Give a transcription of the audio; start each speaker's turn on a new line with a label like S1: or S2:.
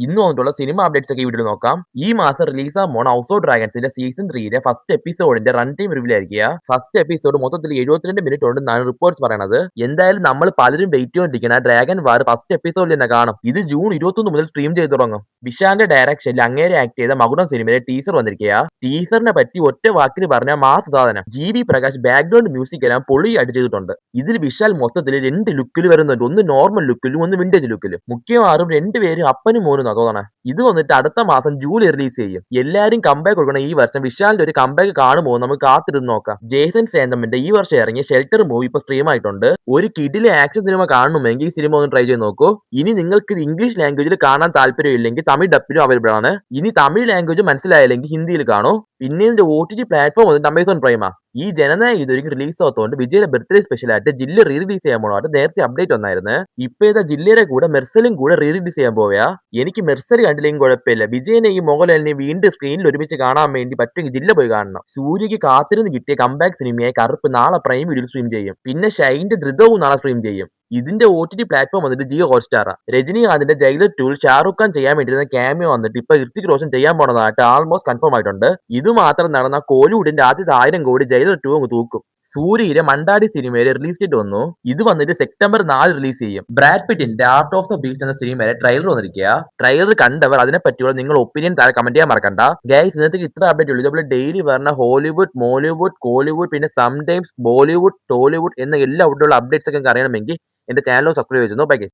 S1: ഇന്ന് വന്നിട്ടുള്ള cinema updates ഒക്കെ ഈ വീഡിയോയിൽ നോക്കാം. ഈ മാസം റിലീസ് ആകാൻ പോണ ഹൗസ് ഓഫ് ഡ്രാഗൺസിന്റെ സീസൺ 3 ഫസ്റ്റ് എപ്പിസോഡിന്റെ റൺ ടൈം റിവ്യൂ ആയിരിക്കുക. ഫസ്റ്റ് എപ്പിസോഡ് മൊത്തത്തിൽ 72 മിനിറ്റ് ഉണ്ടെന്നാണ് റിപ്പോർട്ട്സ് പറയണത്. എന്തായാലും നമ്മൾ പലരും വെയിറ്റ് ചെയ്തുകൊണ്ടിരിക്കുന്ന ഡ്രാഗൺ വാർ ഫസ്റ്റ് എപ്പിസോഡിൽ തന്നെ കാണും. ഇത് ജൂൺ 21 മുതൽ സ്ട്രീം ചെയ്ത് തുടങ്ങും. വിശാലിന്റെ ഡയറക്ഷനിൽ അങ്ങേരെ ആക്ട് ചെയ്ത മകുടം സിനിമയിലെ ടീസർ വന്നിരിക്കുക. ടീസറിനെ പറ്റി ഒറ്റ വാക്കിൽ പറഞ്ഞ മാസ് സാധനം. GB പ്രകാശ് ബാക്ക്ഗ്രൗണ്ട് മ്യൂസിക് എല്ലാം പൊളി ആയിട്ട് ചെയ്തിട്ടുണ്ട്. ഇതിൽ വിശാൽ മൊത്തത്തിൽ 2 ലുക്കിൽ വരുന്നുണ്ട്. ഒന്ന് നോർമൽ ലുക്കിലും ഒന്ന് വിന്റേജ് ലുക്കിലും. മുഖ്യമാറും രണ്ടുപേരും അപ്പനും മോനും തോന്നണേ. ഇത് വന്നിട്ട് അടുത്ത മാസം ജൂലൈ റിലീസ് ചെയ്യും. എല്ലാരും കമ്പാക്ക് കൊടുക്കണം. ഈ വർഷം വിശാലിന്റെ ഒരു കമ്പാക്ക് കാണുമോ നമുക്ക് കാത്തിരുന്ന് നോക്കാം. ജേസൺ സേന്തമിന്റെ ഈ വർഷം ഇറങ്ങിയ ഷെൽട്ടർ മൂവി ഇപ്പൊ സ്ട്രീം ആയിട്ടുണ്ട്. ഒരു കിഡിലെ ആക്ഷൻ സിനിമ കാണണമെങ്കിൽ ഈ സിനിമ ഒന്ന് ട്രൈ ചെയ്ത് നോക്കൂ. ഇനി നിങ്ങൾക്ക് ഇത് ഇംഗ്ലീഷ് ലാംഗ്വേജിൽ കാണാൻ താല്പര്യമില്ലെങ്കിൽ തമിഴ് ഡപ്പിലും അവൈലബിൾ ആണ്. ഇനി തമിഴ് ലാംഗ്വേജ് മനസ്സിലായില്ലെങ്കിൽ ഹിന്ദിയിൽ കാണൂ. പിന്നെ ഇതിന്റെ OTT പ്ലാറ്റ്ഫോം വന്നിട്ട് അമേസോൺ പ്രൈമാ. ഈ ജനനായക ഇതൊരിക്കലും റിലീസ് ആകത്തോണ്ട് വിജയുടെ ബർത്ത്ഡേ സ്പെഷ്യൽ ആയിട്ട് ജില്ല റീ റിലീസ് ചെയ്യാൻ പോകണമായിട്ട് നേരത്തെ അപ്ഡേറ്റ് വന്നായിരുന്നു. ഇപ്പൊ ഇതാ ജില്ലയുടെ കൂടെ മെർസലും കൂടെ റീ റിലീസ് ചെയ്യാൻ പോവുക. എനിക്ക് മെർസൽ കണ്ടില്ലെങ്കിൽ കുഴപ്പമില്ല. വിജയനെയും മോഹൻലാലിനെയും വീണ്ടും സ്ക്രീനിൽ ഒരുമിച്ച് കാണാൻ വേണ്ടി പറ്റുമെങ്കിൽ ജില്ല പോയി കാണണം. സൂര്യക്ക് കാത്തിരുന്ന് കിട്ടിയ കംബാക്ക് സിനിമയായ കറുപ്പ് നാളെ പ്രൈം വീഡിയോയിൽ സ്ട്രീം ചെയ്യും. പിന്നെ ഷൈന്റെ ധൃതവും നാളെ സ്ട്രീം ചെയ്യും. ഇതിന്റെ OTT പ്ലാറ്റ്ഫോം വന്നിട്ട് ജിയോ ഹോട്ട്സ്റ്റാർ. രജനീകാന്തിന്റെ ജയിലർ 2 ഷാറുഖ് ഖാൻ ചെയ്യാൻ വേണ്ടിയിരുന്ന ക്യാമിയോ വന്നിട്ട് ഇപ്പൊ ഋത്തിക് റോഷൻ ചെയ്യാൻ പോണതായിട്ട് ആൾമോസ്റ്റ് കൺഫേം ആയിട്ടുണ്ട്. ഇത് മാത്രം നടന്ന കോലിവുഡിന്റെ ആദ്യത്തെ 1000 കോടി ജയിലർ 2 അങ്ങ് തൂക്കും. സൂര്യയിലെ മണ്ടാടി സിനിമയിലെ റിലീസ് ഡേറ്റ് വന്നു. ഇത് വന്നിട്ട് സെപ്റ്റംബർ 4 റിലീസ് ചെയ്യും. ബ്രാഡ് പിറ്റിന്റെ ആർട്ട് ഓഫ് ദ ബീസ്റ്റ് എന്ന സിനിമയിലെ ട്രെയിലർ വന്നിരിക്കുക. ട്രെയിലർ കണ്ടവർ അതിനെപ്പറ്റിയുള്ള നിങ്ങൾ ഒപ്പീനിയൻ താഴെ കമന്റ് ചെയ്യാൻ മറക്കണ്ട. ഗൈസ്, ഇന്നത്തെ ഇത്ര അപ്ഡേറ്റ് ഉള്ളൂ. ഇതുപോലെ ഡെയിലി പറഞ്ഞ ഹോളിവുഡ്, മോളിവുഡ്, കോളിവുഡ്, പിന്നെ സംടൈംസ് ബോളിവുഡ്, ടോളിവുഡ് എന്ന എല്ലാ അപ്ഡേറ്റ്സ് ഒക്കെ അറിയണമെങ്കിൽ എന്റെ ചാനൽ സബ്സ്ക്രൈബ് ചെയ്തു. Bye guys.